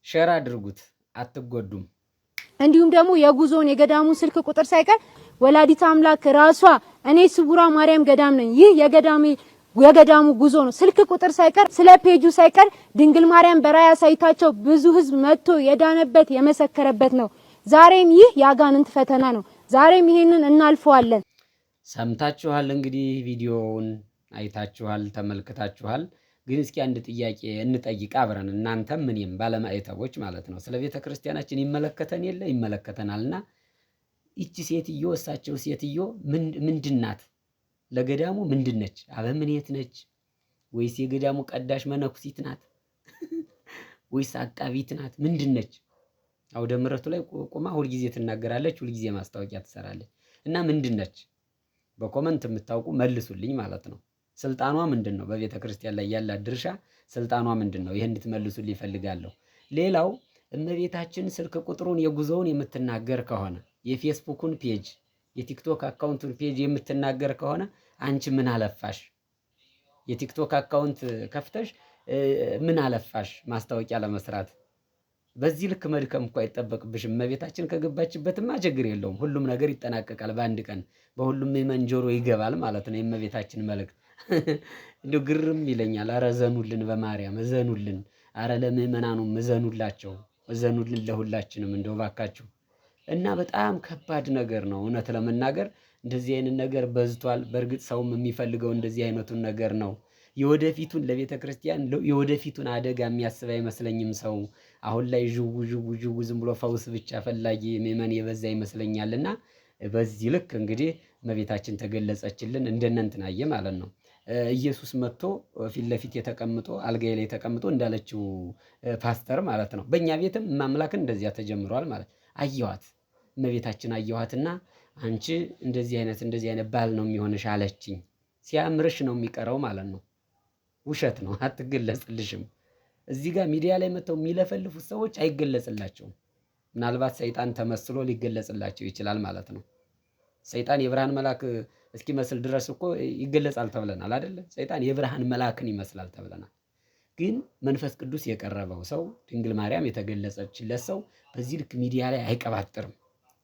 ሼር አድርጉት አትጎዱም። እንዲሁም ደግሞ የጉዞውን የገዳሙን ስልክ ቁጥር ሳይቀር ወላዲተ አምላክ ራሷ እኔ ስውሯ ማርያም ገዳም ነኝ፣ ይህ የገዳሙ ጉዞ ነው፣ ስልክ ቁጥር ሳይቀር ስለ ፔጁ ሳይቀር ድንግል ማርያም በራእይ አሳይታቸው ብዙ ህዝብ መጥቶ የዳነበት የመሰከረበት ነው። ዛሬም ይህ የአጋንንት ፈተና ነው። ዛሬም ይሄንን እናልፈዋለን። ሰምታችኋል እንግዲህ ቪዲዮውን አይታችኋል ተመልክታችኋል። ግን እስኪ አንድ ጥያቄ እንጠይቅ አብረን እናንተም እኔም ባለማዕተቦች ማለት ነው። ስለ ቤተ ክርስቲያናችን ይመለከተን የለ ይመለከተናልና እቺ ሴትዮ እሳቸው ሴትዮ ምንድናት? ለገዳሙ ምንድነች? አበምኔት ነች ወይስ የገዳሙ ቀዳሽ መነኩሲት ናት? ወይስ አቃቢት ናት? ምንድነች? አውደ ምሕረቱ ላይ ቆማ ሁልጊዜ ትናገራለች፣ ሁልጊዜ ማስታወቂያ ትሰራለች። እና ምንድነች? በኮመንት የምታውቁ መልሱልኝ ማለት ነው። ስልጣኗ ምንድነው? በቤተ ክርስቲያን ላይ ያላት ድርሻ ስልጣኗ ምንድነው? ይሄን እንድትመልሱልኝ ይፈልጋለሁ። ሌላው እመቤታችን ስልክ ቁጥሩን የጉዞውን የምትናገር ከሆነ የፌስቡኩን ፔጅ የቲክቶክ አካውንቱን ፔጅ የምትናገር ከሆነ አንቺ ምን አለፋሽ? የቲክቶክ አካውንት ከፍተሽ ምን አለፋሽ ማስታወቂያ ለመስራት? በዚህ ልክ መድከም እኮ አይጠበቅብሽም። እመቤታችን ከገባችበትማ ችግር የለውም። ሁሉም ነገር ይጠናቀቃል በአንድ ቀን፣ በሁሉም የመን ጆሮ ይገባል ማለት ነው የእመቤታችን መልእክት። እንደው ግርም ይለኛል። አረ እዘኑልን፣ በማርያም እዘኑልን። አረ ለምእመናኑም እዘኑላቸው፣ እዘኑልን ለሁላችንም እንደው ባካችሁ። እና በጣም ከባድ ነገር ነው እውነት ለመናገር እንደዚህ አይነት ነገር በዝቷል። በእርግጥ ሰውም የሚፈልገው እንደዚህ አይነቱን ነገር ነው። የወደፊቱን ለቤተ ክርስቲያን የወደፊቱን አደጋ የሚያስብ አይመስለኝም ሰው። አሁን ላይ ዥው ዝም ብሎ ፈውስ ብቻ ፈላጊ ምእመን የበዛ ይመስለኛልና በዚህ ልክ እንግዲህ እመቤታችን ተገለጸችልን እንደነንትናየ ማለት ነው። ኢየሱስ መጥቶ ፊት ለፊት የተቀምጦ አልጋዬ ላይ ተቀምጦ እንዳለችው ፓስተር ማለት ነው። በእኛ ቤትም ማምላክን እንደዚያ ተጀምሯል ማለት አየኋት። እመቤታችን አየኋትና አንቺ እንደዚህ አይነት ባል ነው የሚሆንሽ አለችኝ። ሲያምርሽ ነው የሚቀረው ማለት ነው። ውሸት ነው፣ አትገለጽልሽም። እዚህ ጋር ሚዲያ ላይ መጥተው የሚለፈልፉት ሰዎች አይገለጽላቸውም። ምናልባት ሰይጣን ተመስሎ ሊገለጽላቸው ይችላል ማለት ነው። ሰይጣን የብርሃን መልአክ እስኪመስል ድረስ እኮ ይገለጻል ተብለናል አይደለ? ሰይጣን የብርሃን መልአክን ይመስላል ተብለናል። ግን መንፈስ ቅዱስ የቀረበው ሰው ድንግል ማርያም የተገለጸችለት ሰው በዚህ ልክ ሚዲያ ላይ አይቀባጥርም።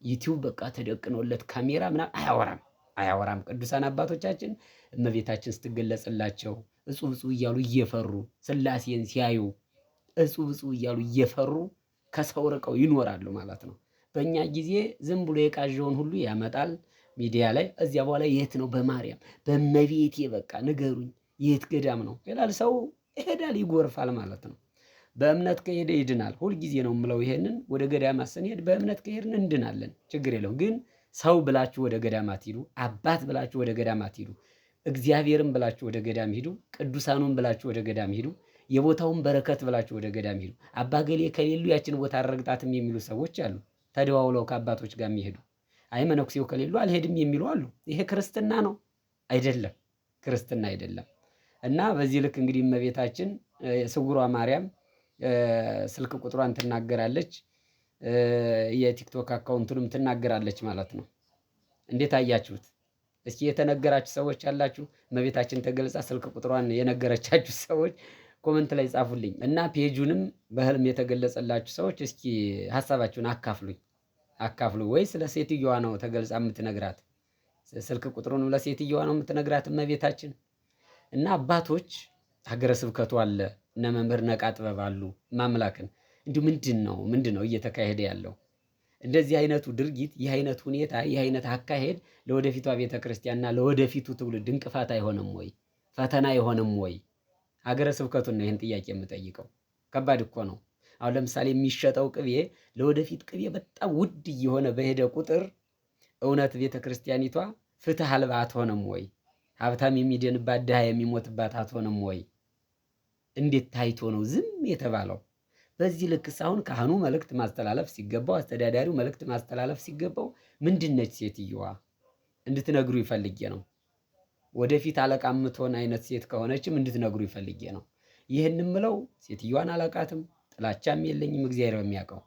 ዩቲዩብ በቃ ተደቅኖለት ካሜራ ምናምን አያወራም። ቅዱሳን አባቶቻችን እመቤታችን ስትገለጽላቸው እጹብ እያሉ እየፈሩ ስላሴን ሲያዩ እጹብ እያሉ እየፈሩ ከሰው ርቀው ይኖራሉ ማለት ነው። በእኛ ጊዜ ዝም ብሎ የቃዣውን ሁሉ ያመጣል ሚዲያ ላይ። እዚያ በኋላ የት ነው በማርያም በእመቤቴ በቃ ንገሩኝ የት ገዳም ነው ይላል ሰው። ይሄዳል ይጎርፋል ማለት ነው። በእምነት ከሄደ ይድናል። ሁልጊዜ ነው የምለው ይሄንን። ወደ ገዳማት ስንሄድ በእምነት ከሄድን እንድናለን፣ ችግር የለውም። ግን ሰው ብላችሁ ወደ ገዳማት ሂዱ፣ አባት ብላችሁ ወደ ገዳማት ሂዱ፣ እግዚአብሔርን ብላችሁ ወደ ገዳም ሂዱ፣ ቅዱሳኑን ብላችሁ ወደ ገዳም ሂዱ፣ የቦታውን በረከት ብላችሁ ወደ ገዳም ሂዱ። አባገሌ ከሌሉ ያችን ቦታ አረግጣትም የሚሉ ሰዎች አሉ። ተደዋውለው ከአባቶች ጋር የሚሄዱ አይ መነኩሴው ከሌሉ አልሄድም የሚሉ አሉ። ይሄ ክርስትና ነው አይደለም? ክርስትና አይደለም። እና በዚህ ልክ እንግዲህ እመቤታችን ስውሯ ማርያም ስልክ ቁጥሯን ትናገራለች፣ የቲክቶክ አካውንቱንም ትናገራለች ማለት ነው። እንዴት አያችሁት? እስኪ የተነገራችሁ ሰዎች ያላችሁ እመቤታችን ተገልጻ ስልክ ቁጥሯን የነገረቻችሁ ሰዎች ኮመንት ላይ ጻፉልኝ። እና ፔጁንም በህልም የተገለጸላችሁ ሰዎች እስኪ ሀሳባችሁን አካፍሉ። ወይስ ለሴትዮዋ ነው ተገልጻ የምትነግራት? ስልክ ቁጥሩንም ለሴትዮዋ ነው የምትነግራት እመቤታችን? እና አባቶች ሀገረ ስብከቱ አለ፣ እነ መምህር ነቃ ጥበብ አሉ። ማምላክን እንዲሁ ምንድን ነው እየተካሄደ ያለው? እንደዚህ አይነቱ ድርጊት፣ ይህ አይነት ሁኔታ፣ ይህ አይነት አካሄድ ለወደፊቷ ቤተ ክርስቲያንና ለወደፊቱ ትውልድ እንቅፋት አይሆንም ወይ? ፈተና አይሆንም ወይ? ሀገረ ስብከቱን ነው ይህን ጥያቄ የምጠይቀው። ከባድ እኮ ነው። አሁን ለምሳሌ የሚሸጠው ቅቤ ለወደፊት ቅቤ በጣም ውድ እየሆነ በሄደ ቁጥር እውነት ቤተ ክርስቲያኒቷ ፍትህ አልባ አትሆንም ወይ? ሀብታም የሚድንባት ድሃ የሚሞትባት አትሆንም ወይ? እንዴት ታይቶ ነው ዝም የተባለው? በዚህ ልክስ አሁን ካህኑ መልእክት ማስተላለፍ ሲገባው፣ አስተዳዳሪው መልእክት ማስተላለፍ ሲገባው ምንድነች ሴትዮዋ? እንድትነግሩ ይፈልጌ ነው። ወደፊት አለቃ የምትሆን አይነት ሴት ከሆነችም እንድትነግሩ ይፈልጌ ነው። ይህን ምለው ሴትዮዋን አላቃትም፣ ጥላቻም የለኝም፣ እግዚአብሔር በሚያውቀው።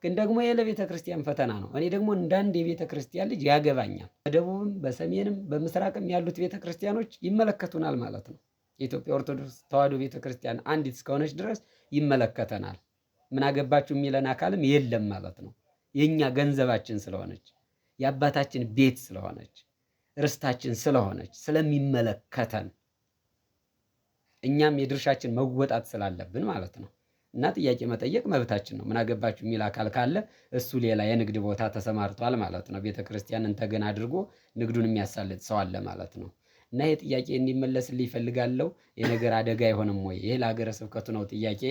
ግን ደግሞ የለቤተ ክርስቲያን ፈተና ነው። እኔ ደግሞ እንዳንድ የቤተ ክርስቲያን ልጅ ያገባኛል። በደቡብም በሰሜንም በምስራቅም ያሉት ቤተ ክርስቲያኖች ይመለከቱናል ማለት ነው። የኢትዮጵያ ኦርቶዶክስ ተዋሕዶ ቤተ ክርስቲያን አንዲት እስከሆነች ድረስ ይመለከተናል። ምን አገባችሁ የሚለን አካልም የለም ማለት ነው። የኛ ገንዘባችን ስለሆነች፣ የአባታችን ቤት ስለሆነች፣ ርስታችን ስለሆነች ስለሚመለከተን እኛም የድርሻችን መወጣት ስላለብን ማለት ነው። እና ጥያቄ መጠየቅ መብታችን ነው። ምን አገባችሁ የሚል አካል ካለ እሱ ሌላ የንግድ ቦታ ተሰማርቷል ማለት ነው። ቤተክርስቲያንን ተገን አድርጎ ንግዱን የሚያሳልጥ ሰው አለ ማለት ነው። እና ይሄ ጥያቄ እንዲመለስልኝ ይፈልጋለሁ። የነገር አደጋ አይሆንም ወይ? ይሄ ለሀገረ ስብከቱ ነው ጥያቄ።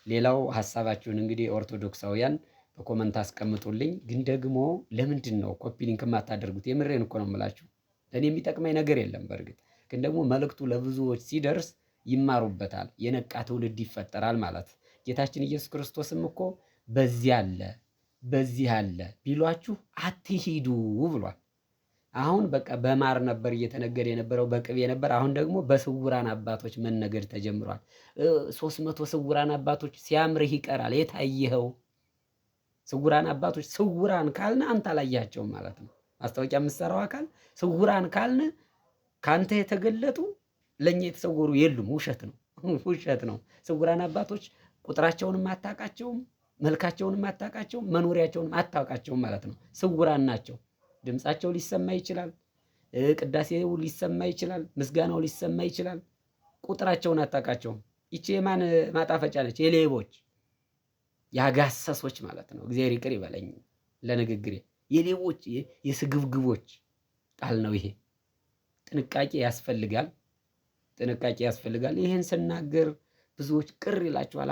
ሌላው ሀሳባችሁን እንግዲህ ኦርቶዶክሳውያን በኮመንት አስቀምጡልኝ። ግን ደግሞ ለምንድን ነው ኮፒ ሊንክ የማታደርጉት? የምሬን እኮ ነው የምላችሁ። ለእኔ የሚጠቅመኝ ነገር የለም። በእርግጥ ግን ደግሞ መልእክቱ ለብዙዎች ሲደርስ ይማሩበታል፣ የነቃ ትውልድ ይፈጠራል ማለት። ጌታችን ኢየሱስ ክርስቶስም እኮ በዚህ አለ በዚህ አለ ቢሏችሁ አትሂዱ ብሏል። አሁን በቃ በማር ነበር እየተነገረ የነበረው፣ በቅቤ ነበር። አሁን ደግሞ በስውራን አባቶች መነገድ ተጀምሯል። 300 ስውራን አባቶች ሲያምርህ ይቀራል። የታየኸው ስውራን አባቶች ስውራን ካልን አንተ አላያቸውም ማለት ነው። ማስታወቂያ የምትሰራው አካል ስውራን ካልን ካንተ የተገለጡ ለኛ የተሰወሩ የሉም። ውሸት ነው፣ ውሸት ነው። ስውራን አባቶች ቁጥራቸውንም አታውቃቸውም፣ መልካቸውንም አታውቃቸውም፣ መኖሪያቸውንም አታውቃቸውም ማለት ነው። ስውራን ናቸው። ድምጻቸው ሊሰማ ይችላል፣ ቅዳሴው ሊሰማ ይችላል፣ ምስጋናው ሊሰማ ይችላል። ቁጥራቸውን አታውቃቸውም። ይቺ የማን ማጣፈጫ ነች? የሌቦች የአጋሰሶች ማለት ነው። እግዚአብሔር ይቅር ይበለኝ ለንግግሬ። የሌቦች የስግብግቦች ቃል ነው ይሄ። ጥንቃቄ ያስፈልጋል፣ ጥንቃቄ ያስፈልጋል። ይህን ስናገር ብዙዎች ቅር ይላችኋል፣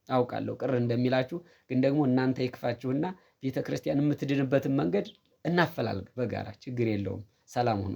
አውቃለሁ ቅር እንደሚላችሁ። ግን ደግሞ እናንተ ይክፋችሁና ቤተክርስቲያን የምትድንበትን መንገድ እናፈላልግ በጋራ። ችግር የለውም። ሰላም ሁኑ።